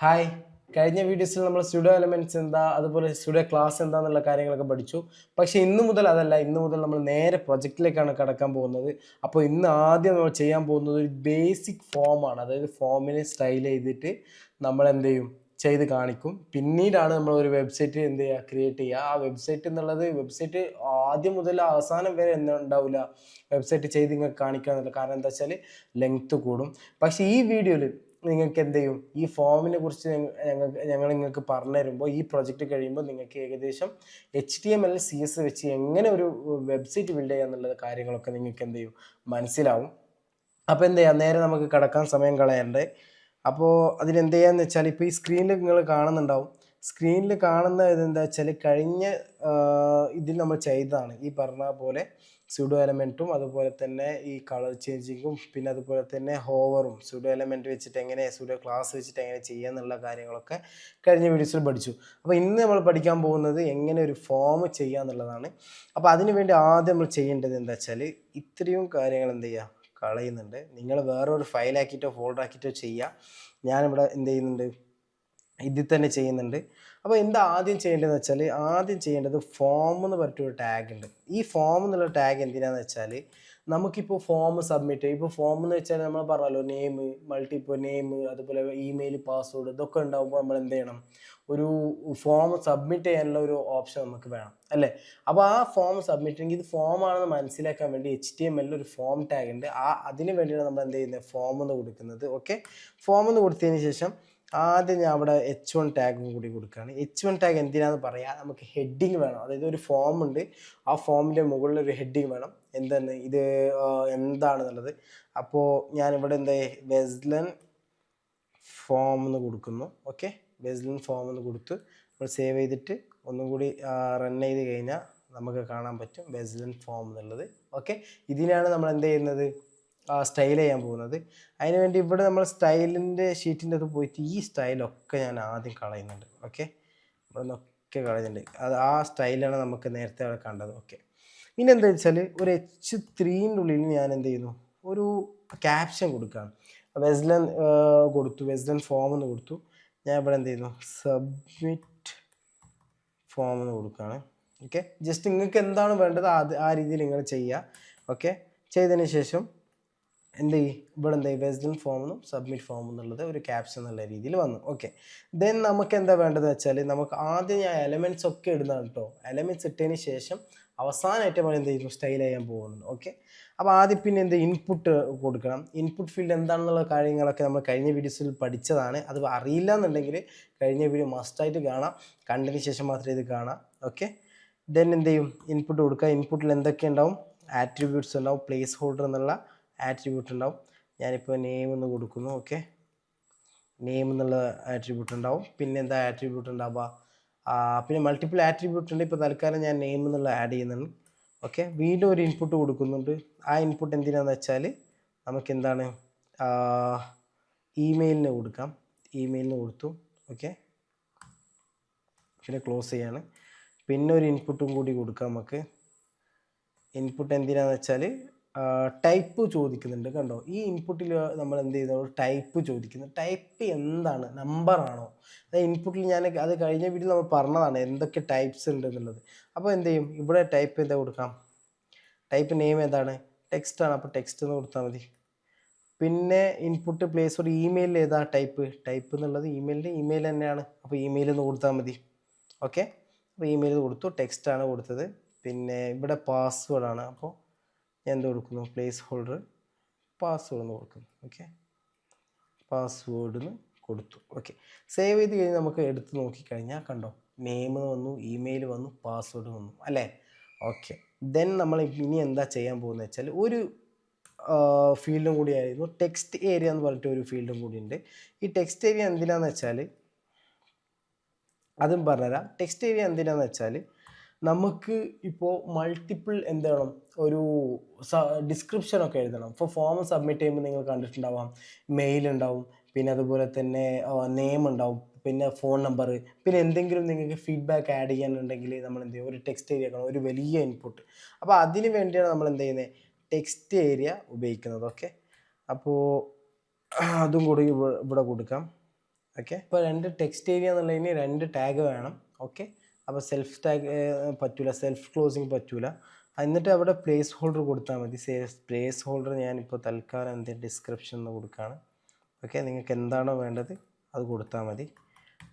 Hi. കഴിഞ്ഞ വീഡിയോസിൽ നമ്മൾ സ്റ്റുഡിയോ എലമെന്റ്സ് എന്താ, അതുപോലെ സ്റ്റുഡിയോ ക്ലാസ് എന്താന്നുള്ള കാര്യങ്ങളൊക്കെ പഠിച്ചു. പക്ഷേ ഇന്ന് മുതൽ അതല്ല, ഇന്ന് മുതൽ നമ്മൾ നേരെ പ്രൊജക്റ്റിലേക്കാണ് കടക്കാൻ പോകുന്നത്. അപ്പോൾ ഇന്ന് ആദ്യം നമ്മൾ ചെയ്യാൻ പോകുന്നത് ഒരു ബേസിക് ഫോമാണ്. അതായത് ഫോമിനെ സ്റ്റൈൽ ചെയ്തിട്ട് നമ്മൾ എന്ത് ചെയ്യും, ചെയ്ത് കാണിക്കും. പിന്നീടാണ് നമ്മൾ ഒരു വെബ്സൈറ്റ് എന്ത് ചെയ്യുക, ക്രിയേറ്റ് ചെയ്യുക. ആ വെബ്സൈറ്റ് എന്നുള്ളത് വെബ്സൈറ്റ് ആദ്യം മുതൽ അവസാനം വരെ എന്താ ഉണ്ടാവില്ല, വെബ്സൈറ്റ് ചെയ്ത് നിങ്ങൾക്ക് കാണിക്കുക എന്നുള്ളത്. കാരണം എന്താ വെച്ചാൽ ലെങ്ത്ത് കൂടും. പക്ഷേ ഈ വീഡിയോയിൽ നിങ്ങൾക്ക് എന്ത് ചെയ്യും, ഈ ഫോമിനെ കുറിച്ച് ഞങ്ങൾ നിങ്ങൾക്ക് പറഞ്ഞു തരുമ്പോൾ, ഈ പ്രൊജക്റ്റ് കഴിയുമ്പോൾ നിങ്ങൾക്ക് ഏകദേശം HTML CS വെച്ച് എങ്ങനെ ഒരു വെബ്സൈറ്റ് ബിൽഡ് ചെയ്യുക എന്നുള്ള കാര്യങ്ങളൊക്കെ നിങ്ങൾക്ക് എന്ത് ചെയ്യും, മനസ്സിലാവും. അപ്പോൾ എന്ത് ചെയ്യാം, നേരെ നമുക്ക് കിടക്കാൻ സമയം കളയണ്ടേ. അപ്പോൾ അതിനെന്ത് ചെയ്യാന്ന് വെച്ചാൽ, ഇപ്പോൾ ഈ സ്ക്രീനിൽ നിങ്ങൾ കാണുന്നുണ്ടാവും. സ്ക്രീനിൽ കാണുന്ന ഇതെന്താ വെച്ചാൽ, കഴിഞ്ഞ ഇതിൽ നമ്മൾ ചെയ്തതാണ്. ഈ പറഞ്ഞ പോലെ സ്യൂഡോ എലമെൻറ്റും അതുപോലെ തന്നെ ഈ കളർ ചേഞ്ചിങ്ങും പിന്നെ അതുപോലെ തന്നെ ഹോവറും സ്യൂഡോ എലമെൻറ്റ് വെച്ചിട്ട് എങ്ങനെ, സ്യൂഡോ ക്ലാസ് വെച്ചിട്ട് എങ്ങനെ ചെയ്യുക എന്നുള്ള കാര്യങ്ങളൊക്കെ കഴിഞ്ഞ വീഡിയോസിൽ പഠിച്ചു. അപ്പോൾ ഇന്ന് നമ്മൾ പഠിക്കാൻ പോകുന്നത് എങ്ങനെ ഒരു ഫോം ചെയ്യുക എന്നുള്ളതാണ്. അപ്പോൾ അതിന് വേണ്ടി ആദ്യം നമ്മൾ ചെയ്യേണ്ടത് എന്താ വെച്ചാൽ, ഇത്രയും കാര്യങ്ങൾ എന്ത് ചെയ്യുക, കളയുന്നുണ്ട്. നിങ്ങൾ വേറൊരു ഫയലാക്കിയിട്ടോ ഫോൾഡർ ആക്കിയിട്ടോ ചെയ്യുക. ഞാനിവിടെ എന്ത് ചെയ്യുന്നുണ്ട്, ഇതിൽ തന്നെ ചെയ്യുന്നുണ്ട്. അപ്പോൾ എന്താ ആദ്യം ചെയ്യേണ്ടതെന്ന് വെച്ചാൽ, ആദ്യം ചെയ്യേണ്ടത് ഫോം എന്ന് പറഞ്ഞിട്ടൊരു ടാഗ് ഉണ്ട്. ഈ ഫോം എന്നുള്ള ടാഗ് എന്തിനാന്ന് വെച്ചാൽ, നമുക്കിപ്പോൾ ഫോം സബ്മിറ്റ് ചെയ്യും. ഇപ്പോൾ ഫോം എന്ന് വെച്ചാൽ നമ്മൾ പറഞ്ഞല്ലോ, നെയിം, മൾട്ടിപ്പിൾ നെയിം, അതുപോലെ ഇമെയിൽ, പാസ്വേഡ്, ഇതൊക്കെ ഉണ്ടാകുമ്പോൾ നമ്മൾ എന്ത് ചെയ്യണം, ഒരു ഫോം സബ്മിറ്റ് ചെയ്യാനുള്ള ഒരു ഓപ്ഷൻ നമുക്ക് വേണം അല്ലേ. അപ്പോൾ ആ ഫോം സബ്മിറ്റ് ചെയ്യെങ്കിൽ ഇത് ഫോമാണെന്ന് മനസ്സിലാക്കാൻ വേണ്ടി HTML ഒരു ഫോം ടാഗ് ഉണ്ട്. അതിന് വേണ്ടിയാണ് നമ്മൾ എന്ത് ചെയ്യുന്നത്, ഫോം എന്ന് കൊടുക്കുന്നത്. ഓക്കെ, ഫോം എന്ന് കൊടുത്തതിന് ശേഷം ആദ്യം ഞാൻ അവിടെ H1 ടാഗും കൂടി കൊടുക്കുകയാണ്. H1 ടാഗ് എന്തിനാന്ന് പറയാം, നമുക്ക് ഹെഡിങ് വേണം. അതായത് ഒരു ഫോം ഉണ്ട്, ആ ഫോമിൻ്റെ മുകളിൽ ഒരു ഹെഡിങ് വേണം. എന്താണ് ഇത്, എന്താണെന്നുള്ളത്. അപ്പോൾ ഞാനിവിടെ എന്താ, വെസ്ലൻ ഫോം എന്ന് കൊടുക്കുന്നു. ഓക്കെ, വെസ്ലൻ ഫോം എന്ന് കൊടുത്ത് നമ്മൾ സേവ് ചെയ്തിട്ട് ഒന്നും കൂടി റൺ ചെയ്ത് കഴിഞ്ഞാൽ നമുക്ക് കാണാൻ പറ്റും വെസ്ലൻ ഫോം എന്നുള്ളത്. ഓക്കെ, ഇതിനാണ് നമ്മൾ എന്ത് ചെയ്യുന്നത്, സ്റ്റൈൽ ചെയ്യാൻ പോകുന്നത്. അതിനുവേണ്ടി ഇവിടെ നമ്മൾ സ്റ്റൈലിൻ്റെ ഷീറ്റിൻ്റെ അത് പോയിട്ട് ഈ സ്റ്റൈലൊക്കെ ഞാൻ ആദ്യം കളയുന്നുണ്ട്. ഓക്കെ, ഇവിടെ നിന്നൊക്കെ കളയുന്നുണ്ട്. ആ സ്റ്റൈലാണ് നമുക്ക് നേരത്തെ അവിടെ കണ്ടത്. ഓക്കെ, ഇനി എന്താ വെച്ചാൽ, ഒരു H3ൻ്റെ ഉള്ളിൽ ഞാൻ എന്ത് ചെയ്യുന്നു, ഒരു ക്യാപ്ഷൻ കൊടുക്കുകയാണ്. വെസ്ലൻ കൊടുത്തു, വെസ്ലൻ ഫോം എന്ന് കൊടുത്തു. ഞാൻ ഇവിടെ എന്ത് ചെയ്യുന്നു, സബ്മിറ്റ് ഫോം എന്ന് കൊടുക്കുകയാണ്. ഓക്കെ, ജസ്റ്റ് നിങ്ങൾക്ക് എന്താണ് വേണ്ടത് ആ രീതിയിൽ നിങ്ങൾ ചെയ്യുക. ഓക്കെ, ചെയ്തതിന് ശേഷം എന്ത് ചെയ്യും, ഇവിടെ എന്ത് ചെയ്യും, വെസ്ലൻ ഫോം എന്നും സബ്മിറ്റ് ഫോം എന്നുള്ളത് ഒരു ക്യാപ്ഷൻ എന്നുള്ള രീതിയിൽ വന്നു. ഓക്കെ, ദെൻ നമുക്ക് എന്താ വേണ്ടതെന്ന് വെച്ചാൽ, നമുക്ക് ആദ്യം ഞാൻ എലമെൻറ്റ്സ് ഒക്കെ ഇടുന്നതാണ് കേട്ടോ. എലമെൻറ്റ്സ് ഇട്ടതിന് ശേഷം അവസാനമായിട്ട് നമ്മൾ എന്ത് ചെയ്യുന്നു, സ്റ്റൈൽ ചെയ്യാൻ പോകുന്നുണ്ട്. ഓക്കെ, അപ്പോൾ ആദ്യം പിന്നെ എന്ത് ഇൻപുട്ട് കൊടുക്കണം. ഇൻപുട്ട് ഫീൽഡ് എന്താണെന്നുള്ള കാര്യങ്ങളൊക്കെ നമ്മൾ കഴിഞ്ഞ വീഡിയോസിൽ പഠിച്ചതാണ്. അത് അറിയില്ല എന്നുണ്ടെങ്കിൽ കഴിഞ്ഞ വീഡിയോ മസ്റ്റായിട്ട് കാണാം, കണ്ടതിന് ശേഷം മാത്രമേ ഇത് കാണാം. ഓക്കെ, ദെൻ എന്ത് ചെയ്യും, ഇൻപുട്ട് കൊടുക്കുക. ഇൻപുട്ടിൽ എന്തൊക്കെ ഉണ്ടാവും, ആട്രിബ്യൂട്ട്സ് ഉണ്ടാവും, പ്ലേസ് ഹോൾഡർ എന്നുള്ള ആട്രിബ്യൂട്ട് ഉണ്ടാവും. ഞാനിപ്പോൾ നെയിം എന്ന് കൊടുക്കുന്നു. ഓക്കെ, നെയിം എന്നുള്ള ആട്രിബ്യൂട്ട് ഉണ്ടാവും. പിന്നെ എന്താ ആട്രിബ്യൂട്ട് ഉണ്ടാവുക, പിന്നെ മൾട്ടിപ്പിൾ ആട്രിബ്യൂട്ട് ഉണ്ട്. ഇപ്പോൾ തൽക്കാലം ഞാൻ നെയിം എന്നുള്ള ആഡ് ചെയ്യുന്നുണ്ട്. ഓക്കെ, വീണ്ടും ഒരു ഇൻപുട്ട് കൊടുക്കുന്നുണ്ട്. ആ ഇൻപുട്ട് എന്തിനാന്ന് വെച്ചാൽ, നമുക്ക് എന്താണ്, ഇമെയിലിന് കൊടുക്കാം. ഇമെയിലിന് കൊടുത്തു. ഓക്കെ, പിന്നെ ക്ലോസ് ചെയ്യാണ്. പിന്നെ ഒരു ഇൻപുട്ടും കൂടി കൊടുക്കാം നമുക്ക്. ഇൻപുട്ട് എന്തിനാന്ന് വെച്ചാൽ, ടൈപ്പ് ചോദിക്കുന്നുണ്ട്. കണ്ടോ, ഈ ഇൻപുട്ടിൽ നമ്മൾ എന്ത് ചെയ്തു, ടൈപ്പ് ചോദിക്കുന്നു. ടൈപ്പ് എന്താണ്, നമ്പറാണോ? അതായത് ഇൻപുട്ടിൽ ഞാൻ അത് കഴിഞ്ഞ വീഡിയോ നമ്മൾ പറഞ്ഞതാണ് എന്തൊക്കെ ടൈപ്സ് ഉണ്ട് എന്നുള്ളത്. അപ്പോൾ എന്ത് ചെയ്യും, ഇവിടെ ടൈപ്പ് എന്താ കൊടുക്കാം, ടൈപ്പ് നെയിം ഏതാണ്, ടെക്സ്റ്റ് ആണ്. അപ്പോൾ ടെക്സ്റ്റ് എന്ന് കൊടുത്താൽ മതി. പിന്നെ ഇൻപുട്ട് പ്ലേസ് ഒരു ഇമെയിലിൽ ഏതാ ടൈപ്പ്, ടൈപ്പ് എന്നുള്ളത് ഇമെയിലിൻ്റെ ഇമെയിൽ തന്നെയാണ്. അപ്പോൾ ഇമെയിൽ എന്ന് കൊടുത്താൽ മതി. ഓക്കെ, അപ്പോൾ ഇമെയിൽ കൊടുത്തു, ടെക്സ്റ്റാണ് കൊടുത്തത്. പിന്നെ ഇവിടെ പാസ്വേഡാണ്. അപ്പോൾ ഞാൻ എന്ത് കൊടുക്കുന്നു, പ്ലേസ് ഹോൾഡർ പാസ്വേഡ് എന്ന് കൊടുക്കുന്നു. ഓക്കെ, പാസ്വേഡിന് കൊടുത്തു. ഓക്കെ, സേവ് ചെയ്ത് കഴിഞ്ഞ് നമുക്ക് എടുത്ത് നോക്കിക്കഴിഞ്ഞാൽ കണ്ടോ, നെയിം വന്നു, ഇമെയിൽ വന്നു, പാസ്വേഡ് വന്നു അല്ലേ. ഓക്കെ, ദെൻ നമ്മൾ ഇനി എന്താ ചെയ്യാൻ പോകുന്നത് വെച്ചാൽ, ഒരു ഫീൽഡും കൂടി ആയിരുന്നു, ടെക്സ്റ്റ് ഏരിയ എന്ന് പറഞ്ഞിട്ട് ഒരു ഫീൽഡും കൂടി ഉണ്ട്. ഈ ടെക്സ്റ്റ് ഏരിയ എന്തിനാന്ന് വെച്ചാൽ, അതും പറഞ്ഞുതരാം. ടെക്സ്റ്റ് ഏരിയ എന്തിനാന്ന് വെച്ചാൽ, നമുക്ക് ഇപ്പോൾ മൾട്ടിപ്പിൾ എന്ത് വേണം, ഒരു ഡിസ്ക്രിപ്ഷനൊക്കെ എഴുതണം. ഇപ്പോൾ ഫോം സബ്മിറ്റ് ചെയ്യുമ്പോൾ നിങ്ങൾ കണ്ടിട്ടുണ്ടാവാം, മെയിൽ ഉണ്ടാവും, പിന്നെ അതുപോലെ തന്നെ നെയിം ഉണ്ടാവും, പിന്നെ ഫോൺ നമ്പർ, പിന്നെ എന്തെങ്കിലും നിങ്ങൾക്ക് ഫീഡ്ബാക്ക് ആഡ് ചെയ്യാനുണ്ടെങ്കിൽ നമ്മൾ എന്ത് ചെയ്യും, ഒരു ടെക്സ്റ്റ് ഏരിയ കാണും, ഒരു വലിയ ഇൻപുട്ട്. അപ്പോൾ അതിന് വേണ്ടിയാണ് നമ്മൾ എന്ത് ചെയ്യുന്നത്, ടെക്സ്റ്റ് ഏരിയ ഉപയോഗിക്കുന്നത്. ഓക്കെ, അപ്പോൾ അതും കൂടി ഇവിടെ കൊടുക്കാം. ഓക്കെ. ഇപ്പോൾ 2 ടെക്സ്റ്റ് ഏരിയ എന്നുള്ളതിന് 2 ടാഗ് വേണം. ഓക്കെ. അപ്പോൾ സെൽഫ് ടാഗ് പറ്റൂല, സെൽഫ് ക്ലോസിങ് പറ്റൂല. എന്നിട്ട് അവിടെ പ്ലേസ് ഹോൾഡർ കൊടുത്താൽ മതി. പ്ലേസ് ഹോൾഡർ ഞാനിപ്പോൾ തൽക്കാലം ഡിസ്ക്രിപ്ഷൻ എന്ന് കൊടുക്കുകയാണ്. ഓക്കെ. നിങ്ങൾക്ക് എന്താണോ വേണ്ടത് അത് കൊടുത്താൽ മതി.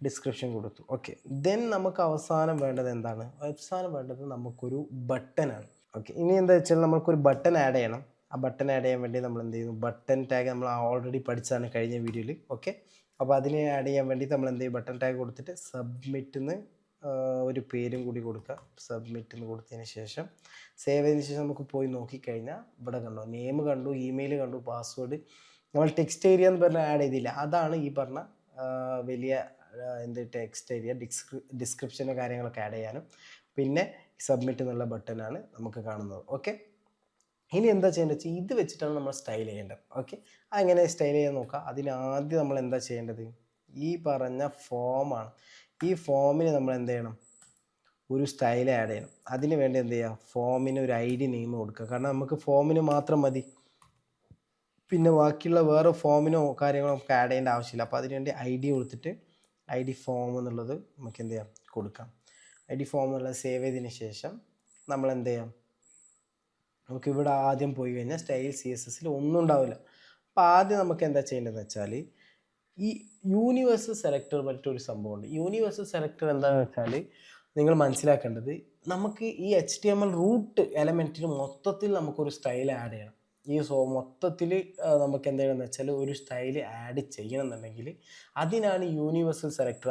ഡിസ്ക്രിപ്ഷൻ കൊടുത്തു. ഓക്കെ. ദെൻ നമുക്ക് അവസാനം വേണ്ടത് എന്താണ്? അവസാനം വേണ്ടത് നമുക്കൊരു ബട്ടനാണ്. ഓക്കെ. ഇനി എന്താ വെച്ചാൽ നമുക്കൊരു ബട്ടൺ ആഡ് ചെയ്യണം. ആ ബട്ടൺ ആഡ് ചെയ്യാൻ വേണ്ടി നമ്മൾ എന്ത് ചെയ്യുന്നു? ബട്ടൺ ടാഗ് നമ്മൾ ഓൾറെഡി പഠിച്ചതാണ് കഴിഞ്ഞ വീഡിയോയിൽ. ഓക്കെ. അപ്പോൾ അതിനെ ആഡ് ചെയ്യാൻ വേണ്ടി നമ്മൾ എന്ത് ചെയ്യും? ബട്ടൺ ടാഗ് കൊടുത്തിട്ട് സബ്മിറ്റിന്ന് ഒരു പേരും കൂടി കൊടുക്കുക. സബ്മിറ്റ് എന്ന് കൊടുത്തതിന് ശേഷം സേവ് ചെയ്തതിന് ശേഷം നമുക്ക് പോയി നോക്കിക്കഴിഞ്ഞാൽ ഇവിടെ കണ്ടോ, നെയിം കണ്ടു, ഇമെയിൽ കണ്ടു, പാസ്വേഡ് നമ്മൾ ടെക്സ്റ്റ് ഏരിയ എന്ന് പറഞ്ഞാൽ ആഡ് ചെയ്തില്ല. അതാണ് ഈ പറഞ്ഞ വലിയ ടെക്സ്റ്റ് ഏരിയ, ഡിസ്ക്രിപ്ഷൻ്റെ കാര്യങ്ങളൊക്കെ ആഡ് ചെയ്യാനും പിന്നെ സബ്മിറ്റ് എന്നുള്ള ബട്ടനാണ് നമുക്ക് കാണുന്നത്. ഓക്കെ. ഇനി എന്താ ചെയ്യേണ്ടത് വെച്ചാൽ ഇത് വെച്ചിട്ടാണ് നമ്മൾ സ്റ്റൈൽ ചെയ്യേണ്ടത്. ഓക്കെ. അങ്ങനെ സ്റ്റൈൽ ചെയ്യാൻ നോക്കാം. അതിനാദ്യം നമ്മൾ എന്താ ചെയ്യേണ്ടത്? ഈ പറഞ്ഞ ഫോമാണ്. ഈ ഫോമിന് നമ്മൾ എന്ത് ചെയ്യണം? ഒരു സ്റ്റൈൽ ആഡ് ചെയ്യണം. അതിന് വേണ്ടി എന്ത് ചെയ്യുക? ഫോമിന് ഒരു ID നെയിം കൊടുക്കുക. കാരണം നമുക്ക് ഫോമിന് മാത്രം മതി, പിന്നെ ബാക്കിയുള്ള വേറെ ഫോമിനോ കാര്യങ്ങളോ നമുക്ക് ആഡ് ചെയ്യേണ്ട ആവശ്യമില്ല. അപ്പോൾ അതിനുവേണ്ടി ID കൊടുത്തിട്ട് ID ഫോം എന്നുള്ളത് നമുക്ക് എന്ത് ചെയ്യാം? കൊടുക്കാം. ID ഫോം എന്നുള്ളത് സേവ് ചെയ്തതിന് ശേഷം നമ്മൾ എന്ത് ചെയ്യാം? നമുക്ക് ഇവിടെ ആദ്യം പോയി കഴിഞ്ഞാൽ സ്റ്റൈൽ CSSൽ ഒന്നും ഉണ്ടാവില്ല. അപ്പോൾ ആദ്യം നമുക്ക് എന്താ ചെയ്യേണ്ടതെന്ന് വെച്ചാൽ ഈ യൂണിവേഴ്സൽ സെലക്ടർ മറ്റൊരു സംഭവമുണ്ട്. യൂണിവേഴ്സൽ സെലക്ടർ എന്താണെന്ന് വെച്ചാൽ നിങ്ങൾ മനസ്സിലാക്കേണ്ടത്, നമുക്ക് ഈ HTML റൂട്ട് എലമെൻറ്റിന് മൊത്തത്തിൽ നമുക്കൊരു സ്റ്റൈൽ ആഡ് ചെയ്യണം. ഈ മൊത്തത്തിൽ നമുക്ക് എന്താണെന്ന് വെച്ചാൽ ഒരു സ്റ്റൈൽ ആഡ് ചെയ്യണമെന്നുണ്ടെങ്കിൽ അതിനാണ് യൂണിവേഴ്സൽ സെലക്ടർ.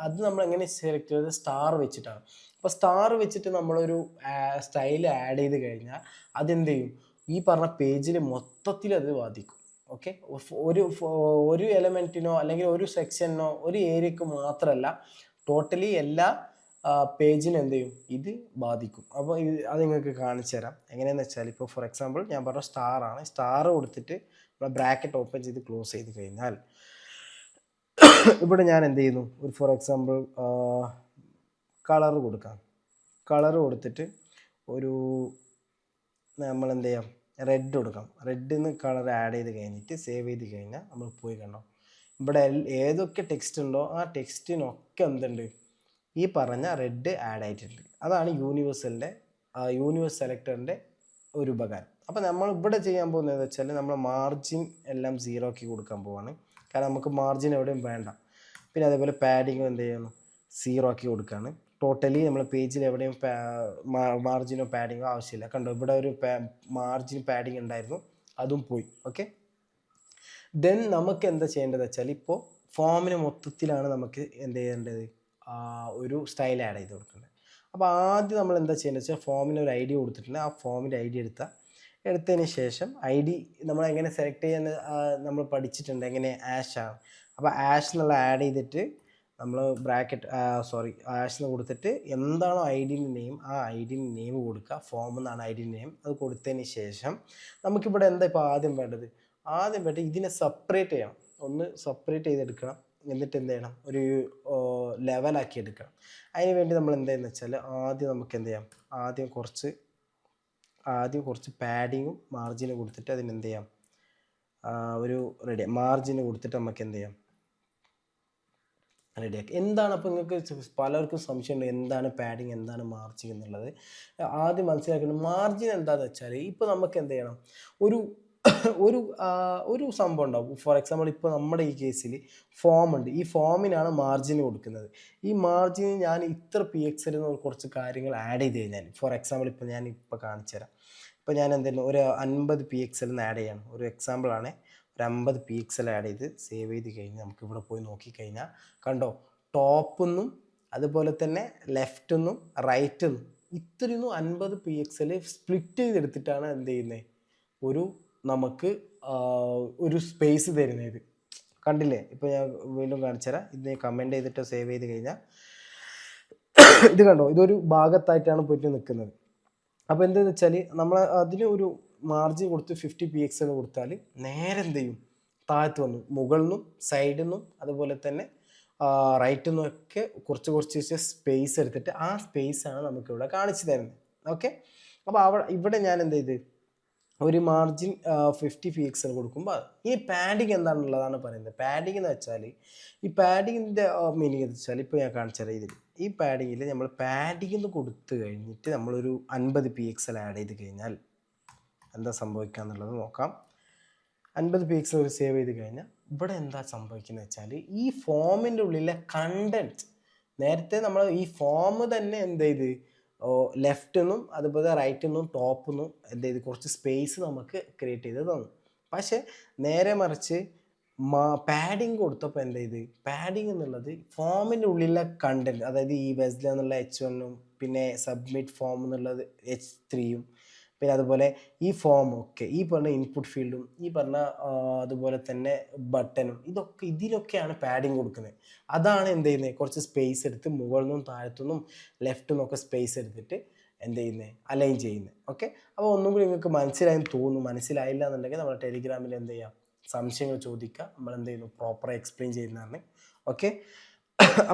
അത് നമ്മൾ എങ്ങനെ സെലക്ട് ചെയ്തത്? സ്റ്റാർ വെച്ചിട്ടാണ്. അപ്പോൾ സ്റ്റാർ വെച്ചിട്ട് നമ്മളൊരു സ്റ്റൈൽ ആഡ് ചെയ്ത് കഴിഞ്ഞാൽ അതെന്ത് ചെയ്യും? ഈ പറഞ്ഞ പേജിൽ മൊത്തത്തിൽ അത് ബാധിക്കും. ഓക്കെ. ഒരു എലമെൻറ്റിനോ അല്ലെങ്കിൽ ഒരു സെക്ഷനോ ഒരു ഏരിയക്ക് മാത്രമല്ല, ടോട്ടലി എല്ലാ പേജിന് എന്ത് ചെയ്യും? ഇത് ബാധിക്കും. അപ്പോൾ അത് നിങ്ങൾക്ക് കാണിച്ചു തരാം. എങ്ങനെയാണെന്ന് വെച്ചാൽ ഇപ്പോൾ ഫോർ എക്സാമ്പിൾ ഞാൻ പറഞ്ഞ സ്റ്റാറാണ്. സ്റ്റാർ കൊടുത്തിട്ട് നമ്മൾ ബ്രാക്കറ്റ് ഓപ്പൺ ചെയ്ത് ക്ലോസ് ചെയ്ത് കഴിഞ്ഞാൽ ഇവിടെ ഞാൻ എന്ത് ചെയ്യുന്നു? ഒരു ഫോർ എക്സാമ്പിൾ കളർ കൊടുക്കാം. കളർ കൊടുത്തിട്ട് ഒരു നമ്മൾ എന്ത് ചെയ്യാം? റെഡ് കൊടുക്കാം. റെഡിന്ന് കളർ ആഡ് ചെയ്ത് കഴിഞ്ഞിട്ട് സേവ് ചെയ്ത് കഴിഞ്ഞാൽ നമ്മൾ പോയി കണ്ടോ, ഇവിടെ ഏതൊക്കെ ടെക്സ്റ്റ് ഉണ്ടോ ആ ടെക്സ്റ്റിനൊക്കെ എന്തുണ്ട്? ഈ പറഞ്ഞ റെഡ് ആഡ് ആയിട്ടുണ്ട്. അതാണ് യൂണിവേഴ്സ് സെലക്ടറിൻ്റെ ഒരു ഉപകാരം. അപ്പോൾ നമ്മൾ ഇവിടെ ചെയ്യാൻ പോകുന്നത് വെച്ചാൽ നമ്മൾ മാർജിൻ എല്ലാം 0 ആക്കി കൊടുക്കാൻ പോവാണ്. കാരണം നമുക്ക് മാർജിൻ എവിടെയും വേണ്ട. പിന്നെ അതേപോലെ പാഡിങ്ങും എന്ത് ചെയ്യണം? 0 ആക്കി കൊടുക്കുകയാണ്. ടോട്ടലി നമ്മൾ പേജിൽ എവിടെയും മാർജിനോ പാഡിങ്ങോ ആവശ്യമില്ല. കണ്ടോ, ഇവിടെ ഒരു മാർജിൻ പാഡിങ് ഉണ്ടായിരുന്നു, അതും പോയി. ഓക്കെ. ദെൻ നമുക്ക് എന്താ ചെയ്യേണ്ടത് വെച്ചാൽ ഇപ്പോൾ ഫോമിന് മൊത്തത്തിലാണ് നമുക്ക് എന്ത് ചെയ്യേണ്ടത്? ഒരു സ്റ്റൈൽ ആഡ് ചെയ്ത് കൊടുക്കേണ്ടത്. അപ്പോൾ ആദ്യം നമ്മൾ എന്താ ചെയ്യേണ്ടത് വെച്ചാൽ ഫോമിന് ഒരു ID കൊടുത്തിട്ടുണ്ട്. ആ ഫോമിൻ്റെ ID എടുത്തതിന് ശേഷം നമ്മൾ എങ്ങനെ സെലക്ട് ചെയ്യാൻ നമ്മൾ പഠിച്ചിട്ടുണ്ട്. എങ്ങനെ? ആഷാണ്. അപ്പോൾ ആഷ് എന്നുള്ള ആഡ് ചെയ്തിട്ട് നമ്മൾ ആഷ് എന്ന് കൊടുത്തിട്ട് എന്താണോ ID-ൻ്റെ നെയിം ആ ID-ൻ്റെ നെയിം കൊടുക്കുക. ഫോം എന്നാണ് ID-ൻ്റെ നെയിം. അത് കൊടുത്തതിന് ശേഷം നമുക്കിവിടെ എന്താ ഇപ്പോൾ ആദ്യം വേണ്ടത്? ഇതിനെ സെപ്പറേറ്റ് ചെയ്യണം. ഒന്ന് സെപ്പറേറ്റ് ചെയ്തെടുക്കണം. എന്നിട്ട് എന്ത് ചെയ്യണം? ഒരു ലെവലാക്കി എടുക്കണം. അതിന് വേണ്ടി നമ്മൾ എന്താണെന്ന് വെച്ചാൽ ആദ്യം നമുക്ക് എന്ത് ചെയ്യാം? ആദ്യം കുറച്ച് പാഡിങ്ങും മാർജിനും കൊടുത്തിട്ട് അതിനെന്ത് ചെയ്യാം? ഒരു മാർജിന് കൊടുത്തിട്ട് നമുക്ക് എന്ത് ചെയ്യാം? റെഡിയാക്കി. എന്താണ് അപ്പോൾ നിങ്ങൾക്ക് പലർക്കും സംശയമുണ്ട്, എന്താണ് പാഡിങ്, എന്താണ് മാർജിൻ എന്നുള്ളത്. ആദ്യം മനസ്സിലാക്കേണ്ടത് മാർജിൻ എന്താണെന്ന് വെച്ചാൽ ഇപ്പോൾ നമുക്ക് എന്ത് ചെയ്യണം? ഒരു സംഭവം ഉണ്ടാവും. ഫോർ എക്സാമ്പിൾ ഇപ്പോൾ നമ്മുടെ ഈ കേസിൽ ഫോം ഉണ്ട്. ഈ ഫോമിനാണ് മാർജിൻ കൊടുക്കുന്നത്. ഈ മാർജിന് ഞാൻ ഇത്ര PXL എന്ന് കുറച്ച് കാര്യങ്ങൾ ആഡ് ചെയ്ത് കഴിഞ്ഞാൽ, ഫോർ എക്സാമ്പിൾ ഇപ്പോൾ ഞാൻ കാണിച്ചു തരാം. ഇപ്പോൾ ഞാൻ എന്തെങ്കിലും ഒരു 50 PXL ആഡ് ചെയ്യണം. ഒരു എക്സാമ്പിളാണ്. ഒരു 50 PXL ആഡ് ചെയ്ത് സേവ് ചെയ്ത് കഴിഞ്ഞ് നമുക്ക് ഇവിടെ പോയി നോക്കിക്കഴിഞ്ഞാൽ കണ്ടോ, ടോപ്പിൽ അതുപോലെ തന്നെ ലെഫ്റ്റിൽ നിന്നും റൈറ്റിൽ നിന്നും ഇത്രയും 50 PXL സ്പ്ലിറ്റ് ചെയ്തെടുത്തിട്ടാണ് എന്ത് ചെയ്യുന്നത്? നമുക്ക് ഒരു സ്പേസ് തരുന്നത്. കണ്ടില്ലേ? ഇപ്പോൾ ഞാൻ വീണ്ടും കാണിച്ചു തരാം. ഇതിനെ കമൻറ്റ് ചെയ്തിട്ട് സേവ് ചെയ്ത് കഴിഞ്ഞാൽ ഇത് കണ്ടോ, ഇതൊരു ഭാഗത്തായിട്ടാണ് പോയിട്ട് നിൽക്കുന്നത്. അപ്പോൾ എന്താണെന്ന് വെച്ചാൽ നമ്മൾ അതിന് ഒരു മാർജിൻ കൊടുത്ത് 50 PXL കൊടുത്താൽ നേരെ എന്ത് ചെയ്യും? താഴത്ത് വന്നു മുകളിൽ നിന്നും സൈഡിൽ നിന്നും അതുപോലെ തന്നെ റൈറ്റിൽ നിന്നും ഒക്കെ കുറച്ച് സ്പേസ് എടുത്തിട്ട് ആ സ്പേസാണ് നമുക്കിവിടെ കാണിച്ചു തരുന്നത്. ഓക്കെ. അപ്പോൾ ഇവിടെ ഞാൻ എന്ത് ചെയ്ത് ഒരു മാർജിൻ 50 പിക്സൽ കൊടുക്കുമ്പോൾ ഈ പാഡിങ് എന്താണെന്നുള്ളതാണ് പറയുന്നത്. പാഡിങ് എന്ന് വെച്ചാൽ ഈ പാഡിങ്ങിൻ്റെ മീനിങ് എന്ന് വെച്ചാൽ ഇപ്പോൾ ഞാൻ കാണിച്ചാൽ ഇതിൽ ഈ പാഡിങ്ങിൽ നമ്മൾ പാഡിങ് എന്ന് കൊടുത്തു കഴിഞ്ഞിട്ട് നമ്മളൊരു 50 പിക്സൽ ആഡ് ചെയ്ത് കഴിഞ്ഞാൽ എന്താ സംഭവിക്കുക എന്നുള്ളത് നോക്കാം. 50 പിക്സൽ ഒരു സേവ് ചെയ്ത് കഴിഞ്ഞാൽ ഇവിടെ എന്താ സംഭവിക്കുന്നത് വെച്ചാൽ ഈ ഫോമിൻ്റെ ഉള്ളിലെ കണ്ടൻറ്റ് നേരത്തെ നമ്മൾ ഈ ഫോം തന്നെ എന്ത് ചെയ്ത് ലെഫ്റ്റ് നിന്നും അതുപോലെ റൈറ്റ് നിന്നും ടോപ്പ് നിന്നും എന്ത് ചെയ്ത് കുറച്ച് സ്പേസ് നമുക്ക് ക്രിയേറ്റ് ചെയ്ത് തന്നു. പക്ഷേ നേരെ മറിച്ച് പാഡിങ് കൊടുത്തപ്പോൾ എന്ത് ചെയ്ത് പാഡിങ് എന്നുള്ളത് ഫോമിൻ്റെ ഉള്ളിലെ കണ്ടൻറ്റ്, അതായത് ഈ വെസ്ല എന്നുള്ള H1ഉം പിന്നെ സബ്മിറ്റ് ഫോം എന്നുള്ളത് H3യും പിന്നെ അതുപോലെ ഈ ഫോം ഒക്കെ ഈ പറഞ്ഞ ഇൻപുട്ട് ഫീൽഡും ഈ പറഞ്ഞ അതുപോലെ തന്നെ ബട്ടണും ഇതിലൊക്കെയാണ് പാഡിങ് കൊടുക്കുന്നത്. അതാണ് എന്ത് ചെയ്യുന്നത് കുറച്ച് സ്പേസ് എടുത്ത് മുകളിൽ നിന്നും താഴത്തുനിന്നും ലെഫ്റ്റിൽ നിന്നൊക്കെ സ്പേസ് എടുത്തിട്ട് എന്ത് ചെയ്യുന്നത് അലൈൻ ചെയ്യുന്നത്. ഓക്കെ, അപ്പോൾ ഒന്നും കൂടി നിങ്ങൾക്ക് മനസ്സിലായെന്ന് തോന്നുന്നു. മനസ്സിലായില്ല എന്നുണ്ടെങ്കിൽ നമ്മുടെ ടെലിഗ്രാമിൽ എന്ത് ചെയ്യാം സംശയങ്ങൾ ചോദിക്കുക, നമ്മൾ എന്ത് ചെയ്യുന്നു പ്രോപ്പറായി എക്സ്പ്ലെയിൻ ചെയ്യുന്നതാണ്. ഓക്കെ,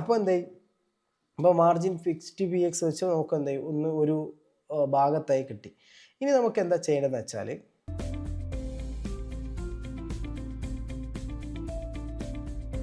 അപ്പോൾ എന്തായി അപ്പോൾ മാർജിൻ 60 px വെച്ച് നമുക്ക് എന്തായി ഒരു ഭാഗത്തായി കിട്ടി. ഇനി നമുക്ക് എന്താ ചെയ്യേണ്ടതെന്ന് വെച്ചാൽ